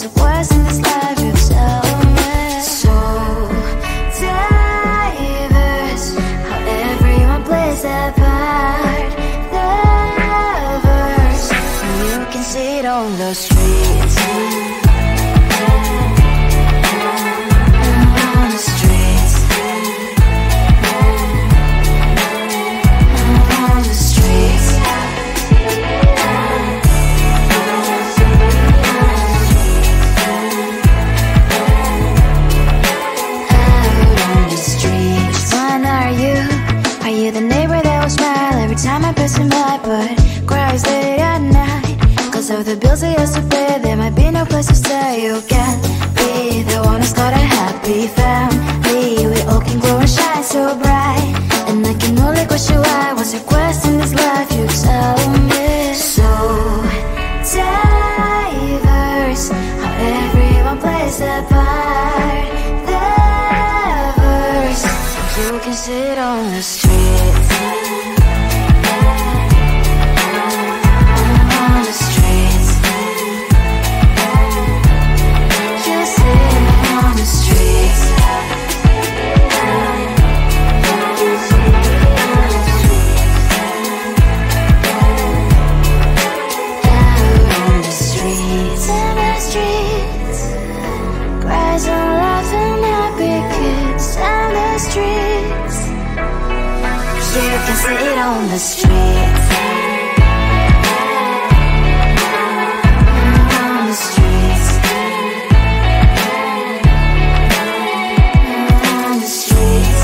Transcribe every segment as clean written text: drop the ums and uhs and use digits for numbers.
it was in this life? You tell me. So diverse, how everyone plays their part. The verse, you can see it on the streets. On the streets. On the streets. Time I pass him by, but cries late at night. Cause of the bills I used to pay, there might be no place to stay. You can't be the one who's got a happy family. We all can glow and shine so bright. And I can only question why. What's your quest in this life? You tell me. So diverse, how everyone plays their part. The verse, you can sit on the streets. You can sit on the streets. On the streets. On the streets.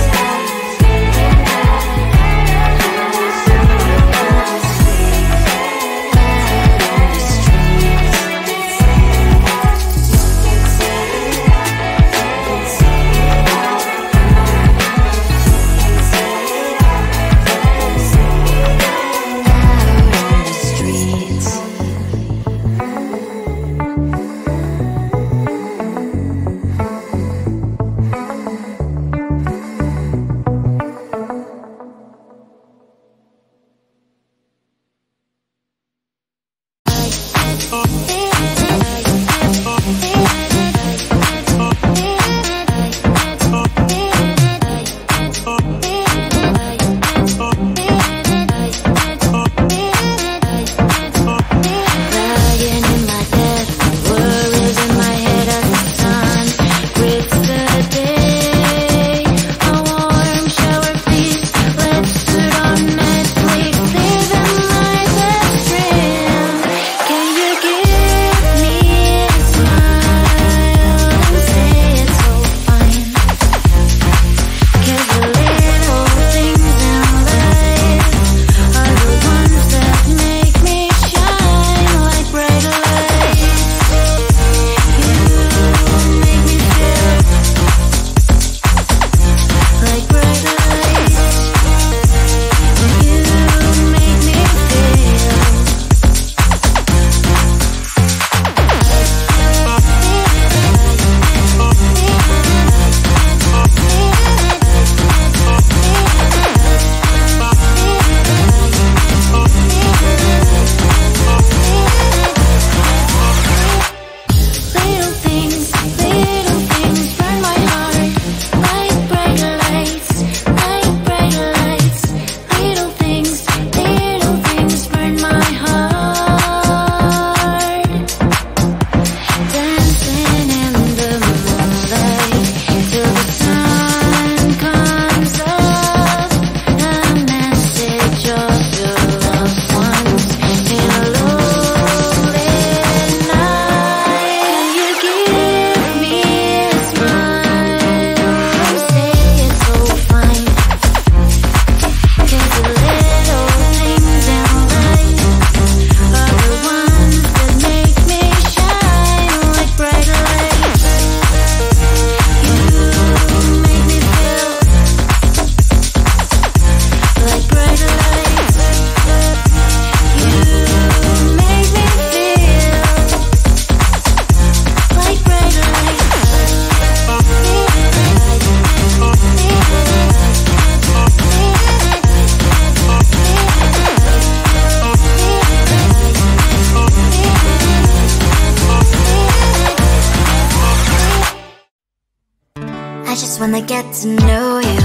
I just wanna get to know you,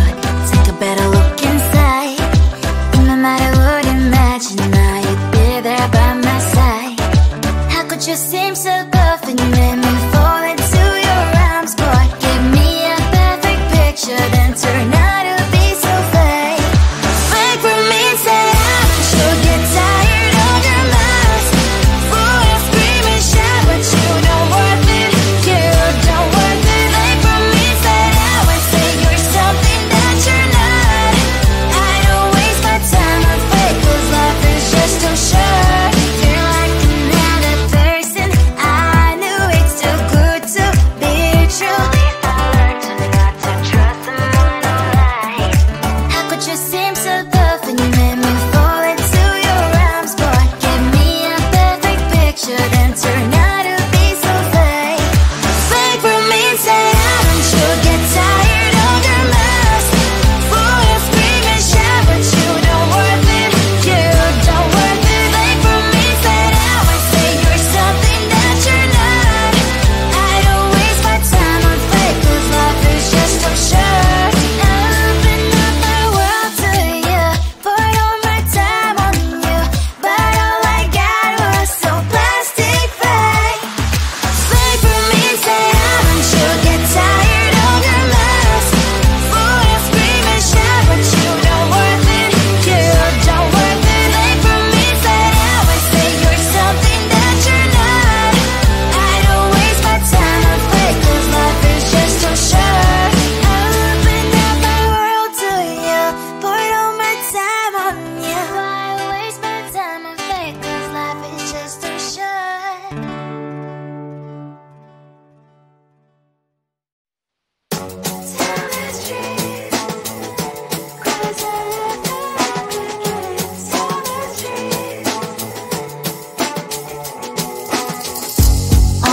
take a better look inside. No matter what, imagine now you'd be there by my side. How could you seem so good when you made me fall into your arms, boy? Give me a perfect picture, then turn out to be so fake. Fake for me, say I should get tired of your mask. Fool, you scream and shout, but you don't worth it. You don't worth it. Fake for me, say I would say you're something that you're not. I don't waste my time on fake, 'cause life is just too short. Feel like another person. I knew it's too good to be true. I learned to not to trust someone who lies. How could you seem so tough when you made me fall into your arms, boy? Give me a perfect picture, then turn out to be so fake. Fake for me, say I don't you get tired of your mask. Fool, you scream and shout, but you don't worth it. You don't worth it. Fake for me, say I would say you're something that you're not. I don't waste my time on fake, 'cause life is just too short. I open up my world to you, poured all my time on you, but all I got was so plastic fake. Fake for me, say I don't you get tired of your mask. Fool, you scream and shout, but you don't worth it. You don't worth it. Fake for me, say I would say you're something that you're not. I don't waste my time on fake, 'cause life is just too short. I opened up my world to you, poured all my time on you. Why waste my time on fake, 'cause life is just too short. Tell the truth, 'cause I love the truth. Tell the truth.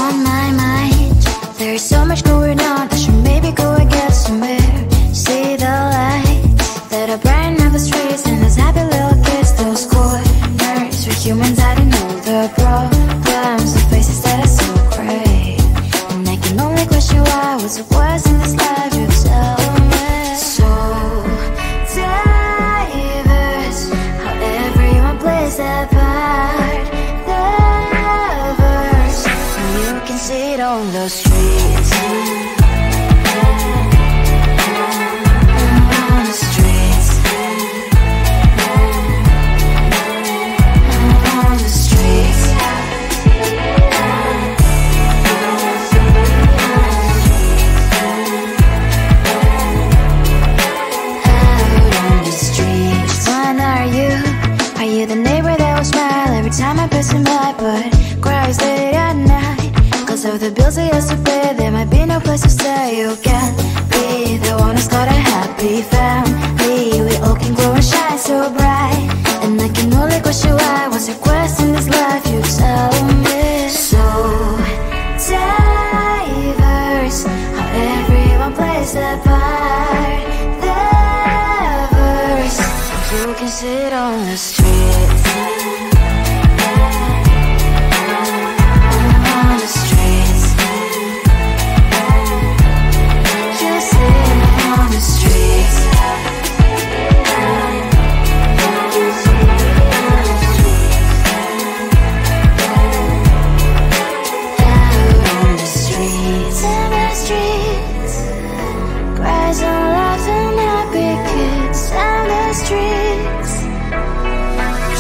On my mind, there's so much going on. I should maybe go and get somewhere. See the lights that are brighten up the streets, and those happy little kids, those corners where humans hiding all the problems, the faces that are so gray. And I can only question why was it worse in this life. You tell me. So diverse, how everyone plays their part. Lovers, you can see it on the streets. On the streets. On the streets. Out on the streets. When are you? Are you the neighbor that will smile every time I pass him by, but cries late at night? 'Cause of the bills I used to pay, there might be no place to stay. You can't be the one who's got a happy family. We all can grow and shine so bright, and I can only question why was your quest in this life. You tell me. So diverse, how everyone plays their part. Lovers, you can sit on the streets. On the streets. You sit on the streets. Out on the streets. In the streets. Cries and laughs and happy kids. On the streets.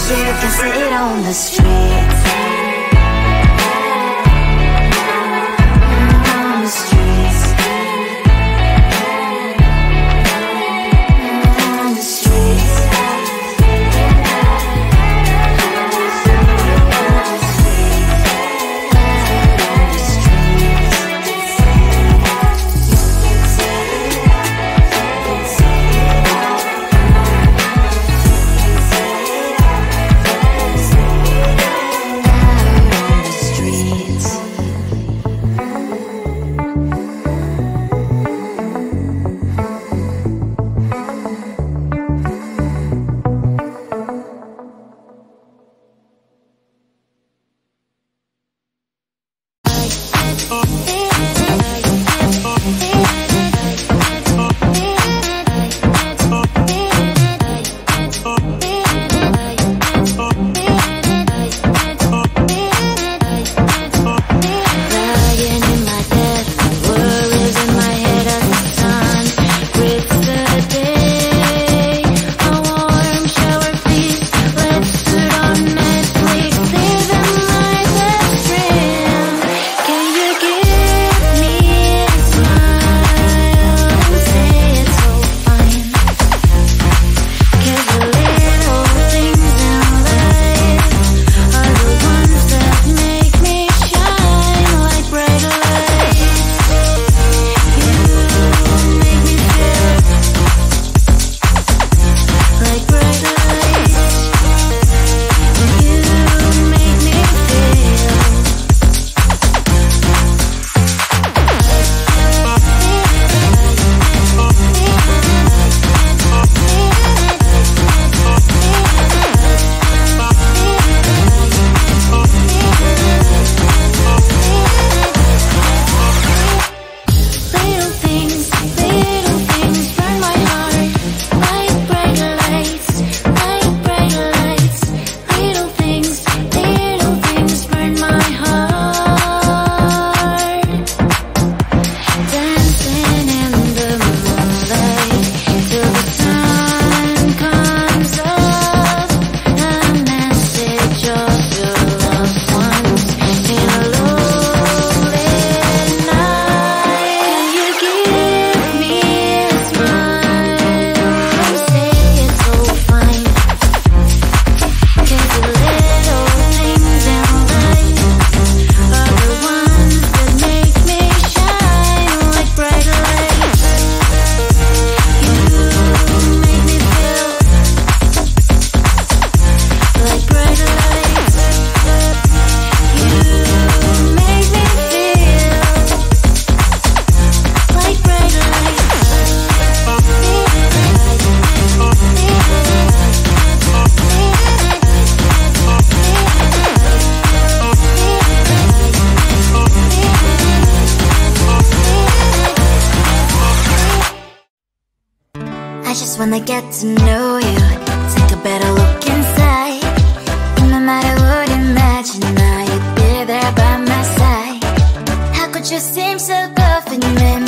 You can sit on the streets. On the streets. On the streets. just wanna get to know you. Take a better look inside. No matter what, imagine now you'd be there by my side. How could you seem so perfect, man?